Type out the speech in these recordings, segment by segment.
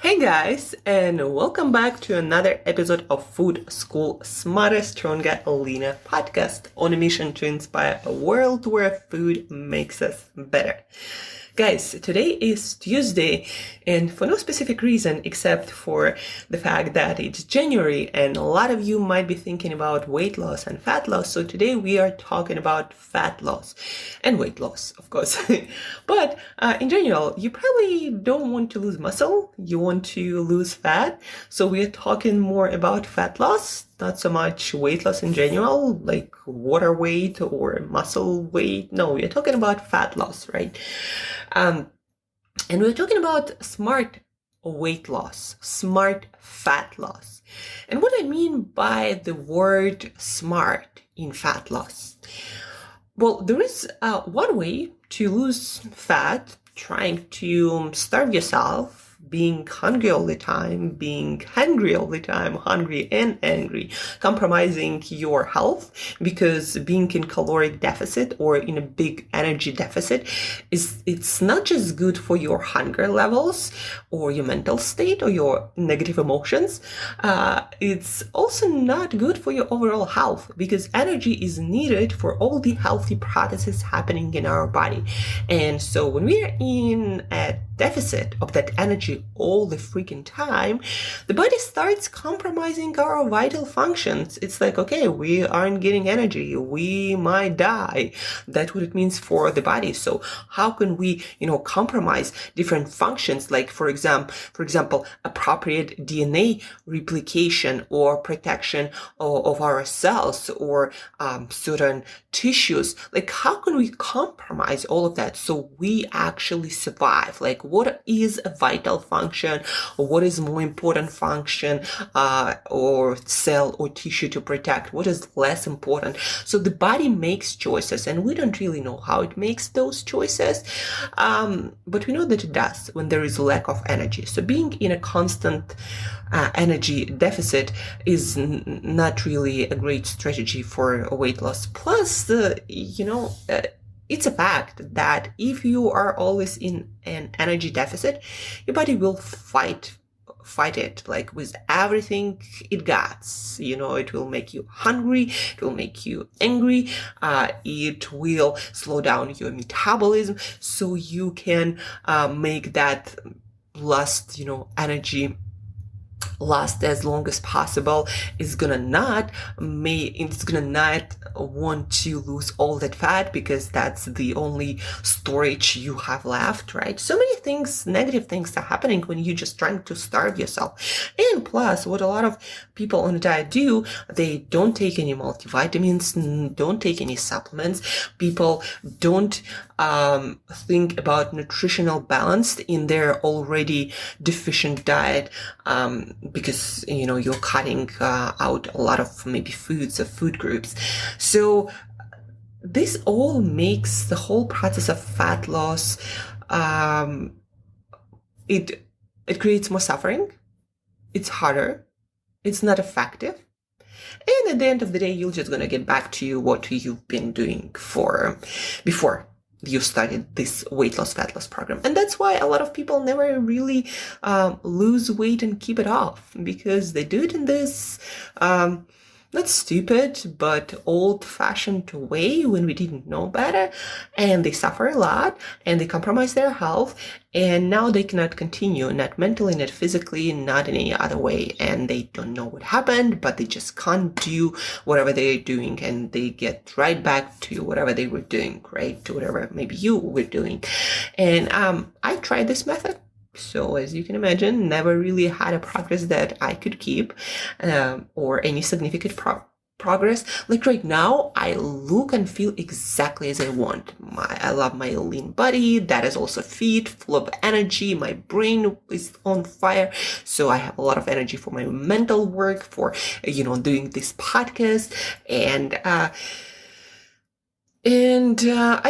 Hey guys, and welcome back to another episode of Food School Smarter, Stronger, Leaner podcast on a mission to inspire a world where food makes us better. Guys, today is Tuesday, and for no specific reason except for the fact that it's January and a lot of you might be thinking about weight loss and fat loss. So today we are talking about fat loss and weight loss, of course. But in general, you probably don't want to lose muscle. You want to lose fat. So we are talking more about fat loss, not so much weight loss in general, like water weight or muscle weight. No, we're talking about fat loss, right? And we're talking about smart weight loss, smart fat loss. And what I mean by the word smart in fat loss. Well, there is one way to lose fat, trying to starve yourself, being hungry all the time, being hungry all the time, hungry and angry, compromising your health because being in caloric deficit or in a big energy deficit it's not just good for your hunger levels or your mental state or your negative emotions. It's also not good for your overall health because energy is needed for all the healthy processes happening in our body. And so when we are in a deficit of that energy all the freaking time, the body starts compromising our vital functions. It's like, okay, we aren't getting energy, we might die. That's what it means for the body. So how can we, compromise different functions, like for example, appropriate DNA replication or protection of our cells or certain tissues? Like, how can we compromise all of that so we actually survive? Like, what is a vital function, or what is more important function, or cell or tissue to protect? What is less important? So the body makes choices, and we don't really know how it makes those choices, but we know that it does when there is a lack of energy. So being in a constant energy deficit is not really a great strategy for weight loss. Plus, it's a fact that if you are always in an energy deficit, your body will fight it like with everything it got. It will make you hungry, it will make you angry, it will slow down your metabolism so you can make that energy last as long as possible. It's gonna not want to lose all that fat because that's the only storage you have left, right? So many things, negative things are happening when you're just trying to starve yourself. And plus, what a lot of people on a diet do, they don't take any multivitamins, don't take any supplements. People don't think about nutritional balance in their already deficient diet, because you're cutting out a lot of maybe foods or food groups. So this all makes the whole process of fat loss, it creates more suffering, it's harder, it's not effective, and at the end of the day you're just gonna get back to what you've been doing for before you started this weight loss, fat loss program. And that's why a lot of people never really lose weight and keep it off, because they do it in this not stupid but old-fashioned way when we didn't know better, and they suffer a lot and they compromise their health, and now they cannot continue, not mentally, not physically, not in any other way, and they don't know what happened, but they just can't do whatever they're doing, and they get right back to whatever they were doing, right, to whatever maybe you were doing. And I tried this method. So as you can imagine, never really had a progress that I could keep, or any significant progress. Like right now, I look and feel exactly as I want. I love my lean body that is also fit, full of energy. My brain is on fire. So I have a lot of energy for my mental work, for, doing this podcast. And I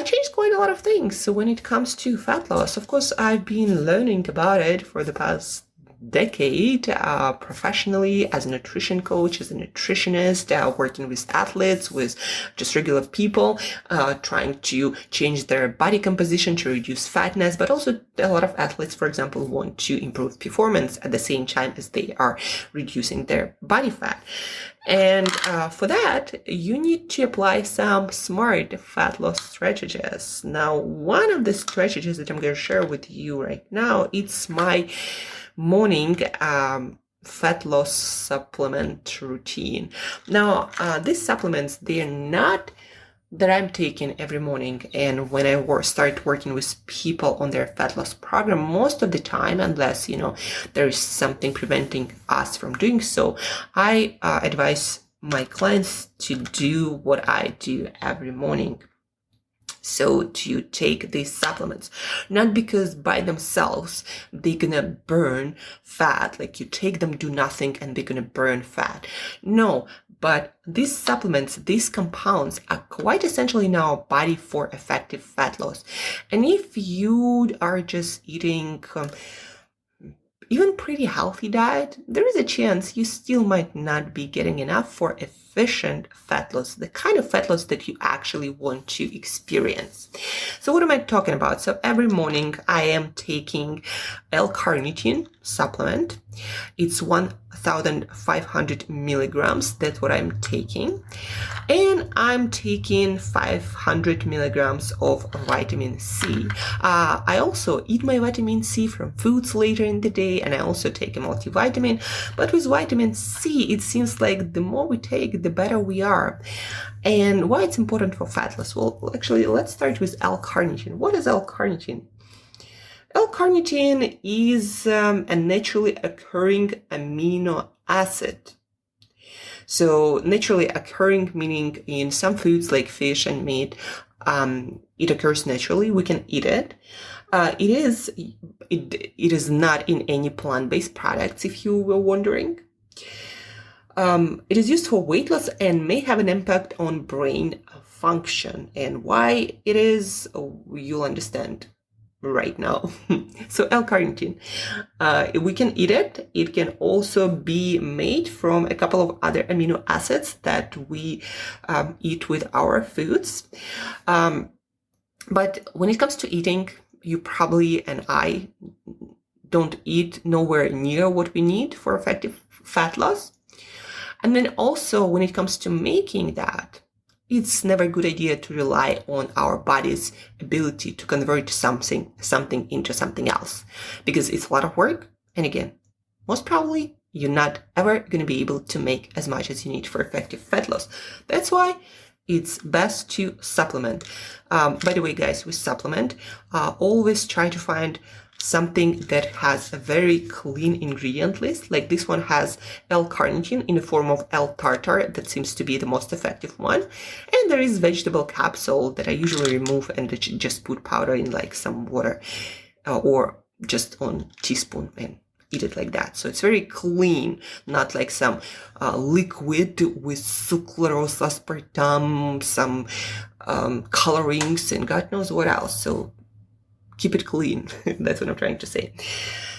changed quite a lot of things. So when it comes to fat loss, of course, I've been learning about it for the past decade professionally as a nutrition coach, as a nutritionist, working with athletes, with just regular people, trying to change their body composition to reduce fatness. But also a lot of athletes, for example, want to improve performance at the same time as they are reducing their body fat. And for that, you need to apply some smart fat loss strategies. Now, one of the strategies that I'm going to share with you right now, it's my morning fat loss supplement routine. Now, these supplements, they're not that I'm taking every morning. And when I start working with people on their fat loss program, most of the time, unless, there is something preventing us from doing so, I advise my clients to do what I do every morning. So to take these supplements, not because by themselves they're gonna burn fat, like you take them, do nothing, and they're gonna burn fat. No, but these supplements, these compounds are quite essential in our body for effective fat loss. And if you are just eating even pretty healthy diet, there is a chance you still might not be getting enough for efficient fat loss, the kind of fat loss that you actually want to experience. So what am I talking about? So every morning I am taking L-carnitine supplement. It's 1,500 milligrams. That's what I'm taking. And I'm taking 500 milligrams of vitamin C. I also eat my vitamin C from foods later in the day, and I also take a multivitamin. But with vitamin C, it seems like the more we take, the better we are. And why it's important for fat loss? Well, actually, let's start with L-carnitine. What is L-carnitine? L-carnitine is a naturally occurring amino acid. So naturally occurring, meaning in some foods like fish and meat, it occurs naturally. We can eat it. It is not in any plant-based products, if you were wondering. It is used for weight loss and may have an impact on brain function. And why it is, you'll understand right now. So L-carnitine, we can eat it. It can also be made from a couple of other amino acids that we eat with our foods. But when it comes to eating, you probably and I don't eat nowhere near what we need for effective fat loss. And then also when it comes to making that, it's never a good idea to rely on our body's ability to convert something into something else, because it's a lot of work. And again, most probably you're not ever going to be able to make as much as you need for effective fat loss. That's why it's best to supplement. By the way, guys, with supplement, always try to find something that has a very clean ingredient list. Like this one has L-carnitine in the form of L-tartar. That seems to be the most effective one. And there is vegetable capsule that I usually remove and just put powder in like some water or just on teaspoon and eat it like that. So it's very clean, not like some liquid with sucralose, aspartame, some colorings and God knows what else. So keep it clean. That's what I'm trying to say.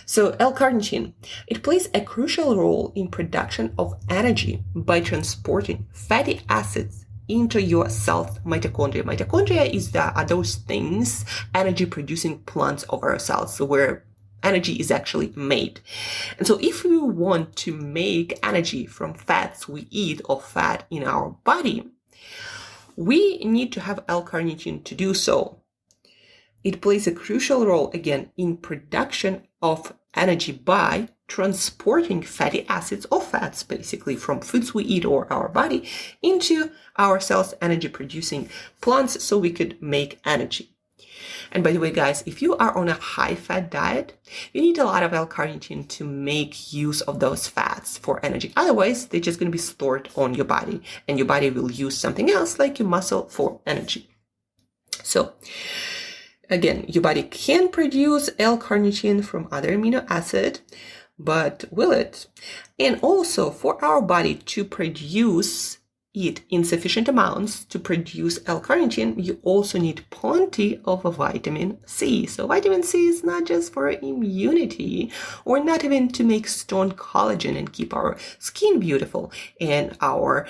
So L-carnitine, it plays a crucial role in production of energy by transporting fatty acids into your cell mitochondria. Mitochondria are those things, energy producing plants of our cells, so where energy is actually made. And so if we want to make energy from fats we eat or fat in our body, we need to have L-carnitine to do so. It plays a crucial role, again, in production of energy by transporting fatty acids or fats, basically, from foods we eat or our body into our cells' energy-producing plants so we could make energy. And by the way, guys, if you are on a high-fat diet, you need a lot of L-carnitine to make use of those fats for energy. Otherwise, they're just going to be stored on your body, and your body will use something else like your muscle for energy. So, again, your body can produce L-carnitine from other amino acid, but will it? And also for our body to produce eat insufficient amounts to produce L-carnitine, you also need plenty of vitamin C. So vitamin C is not just for immunity or not even to make strong collagen and keep our skin beautiful and our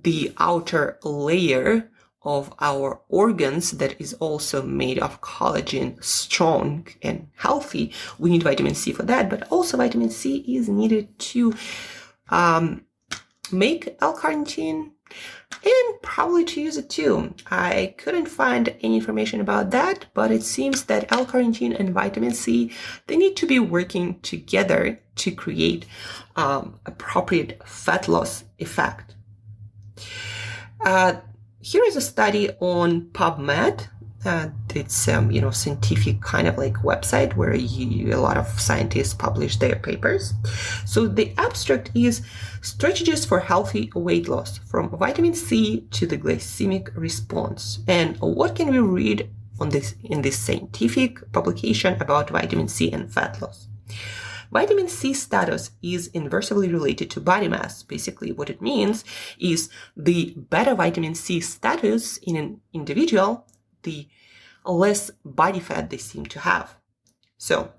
the outer layer of our organs that is also made of collagen, strong and healthy. We need vitamin C for that, but also vitamin C is needed to make L-carnitine and probably to use it too. I couldn't find any information about that, but it seems that L-carnitine and vitamin C, they need to be working together to create appropriate fat loss effect. Here is a study on PubMed. It's scientific kind of like website where a lot of scientists publish their papers. So the abstract is strategies for healthy weight loss from vitamin C to the glycemic response. And what can we read on this in this scientific publication about vitamin C and fat loss? Vitamin C status is inversely related to body mass. Basically, what it means is the better vitamin C status in an individual, the less body fat they seem to have. So,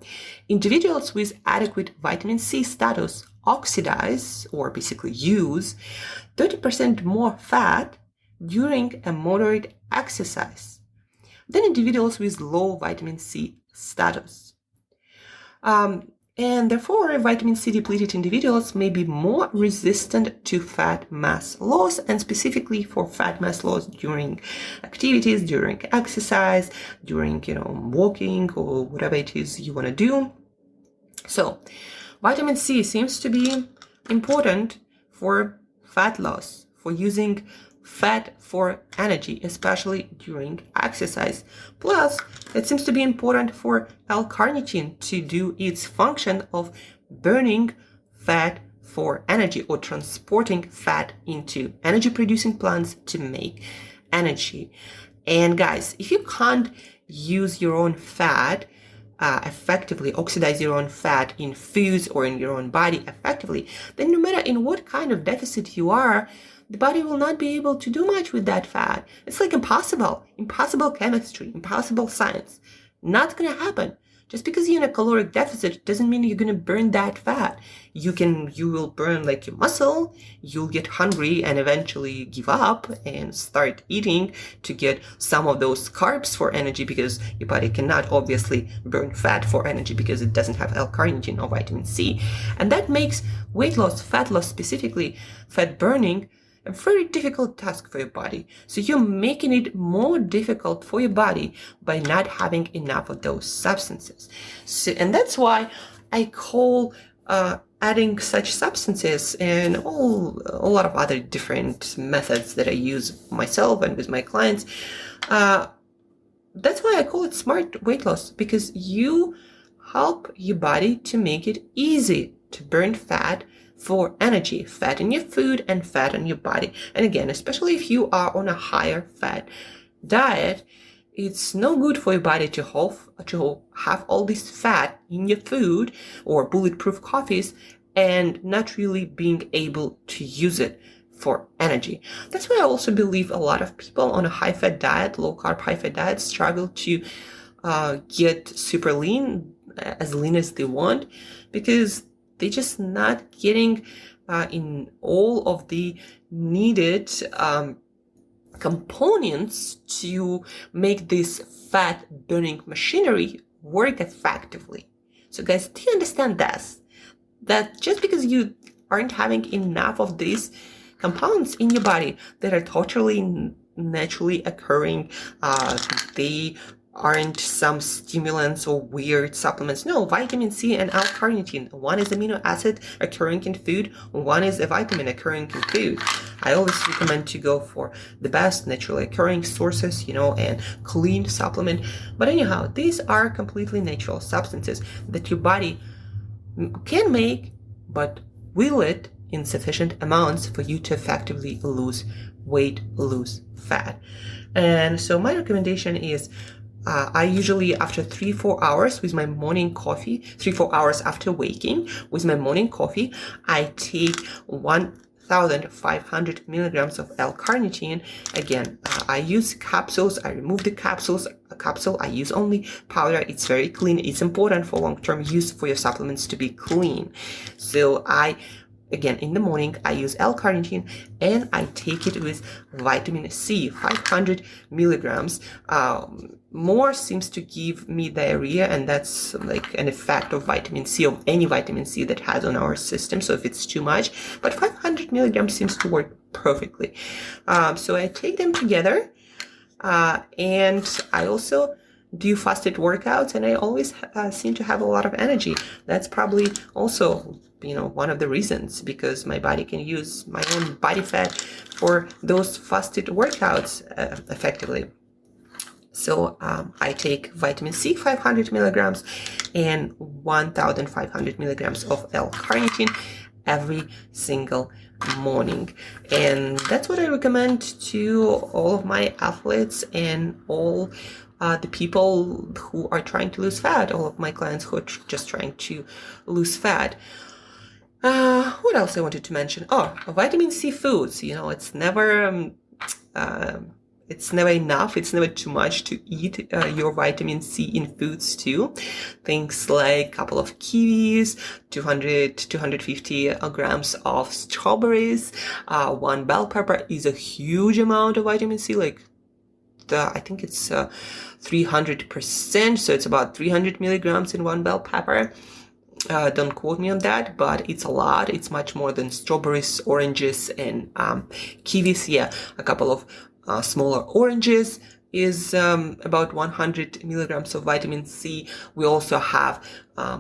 individuals with adequate vitamin C status oxidize, or basically use, 30% more fat during a moderate exercise than individuals with low vitamin C status. And therefore, vitamin C depleted individuals may be more resistant to fat mass loss, and specifically for fat mass loss during activities, during exercise, during, walking or whatever it is you want to do. So vitamin C seems to be important for fat loss, for using fat for energy, especially during exercise. Plus, it seems to be important for L-carnitine to do its function of burning fat for energy or transporting fat into energy-producing plants to make energy. And guys, if you can't use your own fat effectively, oxidize your own fat in foods or in your own body effectively, then no matter in what kind of deficit you are, the body will not be able to do much with that fat. It's like impossible chemistry, impossible science. Not gonna happen. Just because you're in a caloric deficit doesn't mean you're gonna burn that fat. You will burn like your muscle, you'll get hungry and eventually give up and start eating to get some of those carbs for energy, because your body cannot obviously burn fat for energy because it doesn't have L-carnitine or vitamin C. And that makes weight loss, fat loss specifically, fat burning, a very difficult task for your body. So you're making it more difficult for your body by not having enough of those substances. And that's why I call adding such substances and a lot of other different methods that I use myself and with my clients. That's why I call it smart weight loss, because you help your body to make it easy to burn fat for energy, fat in your food and fat in your body. And again, especially if you are on a higher fat diet, it's no good for your body to have all this fat in your food or bulletproof coffees and not really being able to use it for energy. That's why I also believe a lot of people on a high-fat diet, low-carb, high-fat diet, struggle to get super lean, as lean as they want, because they're just not getting in all of the needed components to make this fat burning machinery work effectively. So guys, do you understand this? That just because you aren't having enough of these compounds in your body that are totally naturally occurring, they aren't some stimulants or weird supplements. No, vitamin C and L-carnitine. One is amino acid occurring in food, one is a vitamin occurring in food. I always recommend to go for the best naturally occurring sources, and clean supplement. But anyhow, these are completely natural substances that your body can make, but will it in sufficient amounts for you to effectively lose weight, lose fat. And so my recommendation is I usually, after 3-4 hours with my morning coffee, 3-4 hours after waking with my morning coffee, I take 1 1,500 milligrams of L-carnitine. Again, I use capsules. I remove the capsules. A capsule, I use only powder. It's very clean. It's important for long-term use for your supplements to be clean. So again, in the morning, I use L-carnitine and I take it with vitamin C, 500 milligrams. More seems to give me diarrhea, and that's like an effect of vitamin C, of any vitamin C that has on our system. So if it's too much, but 500 milligrams seems to work perfectly. So I take them together, and I also do fasted workouts, and I always seem to have a lot of energy. That's probably also one of the reasons, because my body can use my own body fat for those fasted workouts effectively. So I take vitamin C, 500 milligrams, and 1,500 milligrams of L-carnitine every single morning. And that's what I recommend to all of my athletes and all the people who are trying to lose fat, all of my clients who are just trying to lose fat. What else I wanted to mention? Vitamin C foods. It's never enough. It's never too much to eat your vitamin C in foods too. Things like a couple of kiwis, 250 grams of strawberries, one bell pepper is a huge amount of vitamin C. I think it's 300%, so it's about 300 milligrams in one bell pepper. Don't quote me on that, but it's a lot. It's much more than strawberries, oranges, and kiwis. Yeah, a couple of smaller oranges is about 100 milligrams of vitamin C. We also have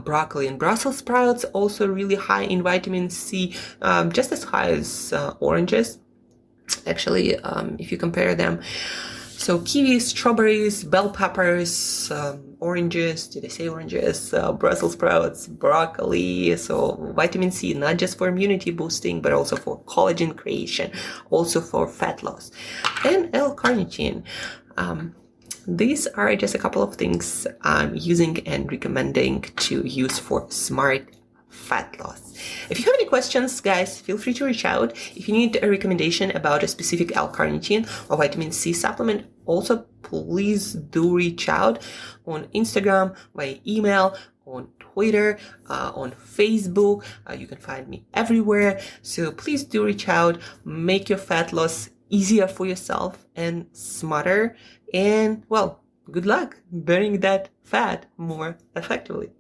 broccoli and Brussels sprouts, also really high in vitamin C, just as high as oranges. Actually, if you compare them. So kiwis, strawberries, bell peppers, oranges, did I say oranges? Brussels sprouts, broccoli. So vitamin C, not just for immunity boosting, but also for collagen creation, also for fat loss. And L-carnitine. These are just a couple of things I'm using and recommending to use for smart fat loss. If you have any questions, guys, feel free to reach out. If you need a recommendation about a specific L-carnitine or vitamin C supplement, also please do reach out on Instagram, via email, on Twitter, on Facebook. You can find me everywhere. So please do reach out. Make your fat loss easier for yourself and smarter. And well, good luck burning that fat more effectively.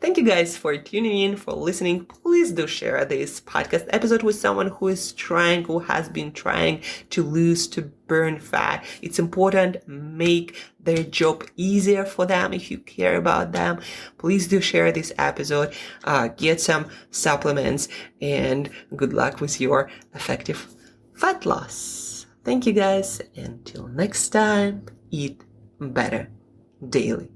Thank you guys for tuning in, for listening. Please do share this podcast episode with someone who has been trying to burn fat. It's important. Make their job easier for them if you care about them. Please do share this episode. Get some supplements, and good luck with your effective fat loss. Thank you guys. Until next time, eat better daily.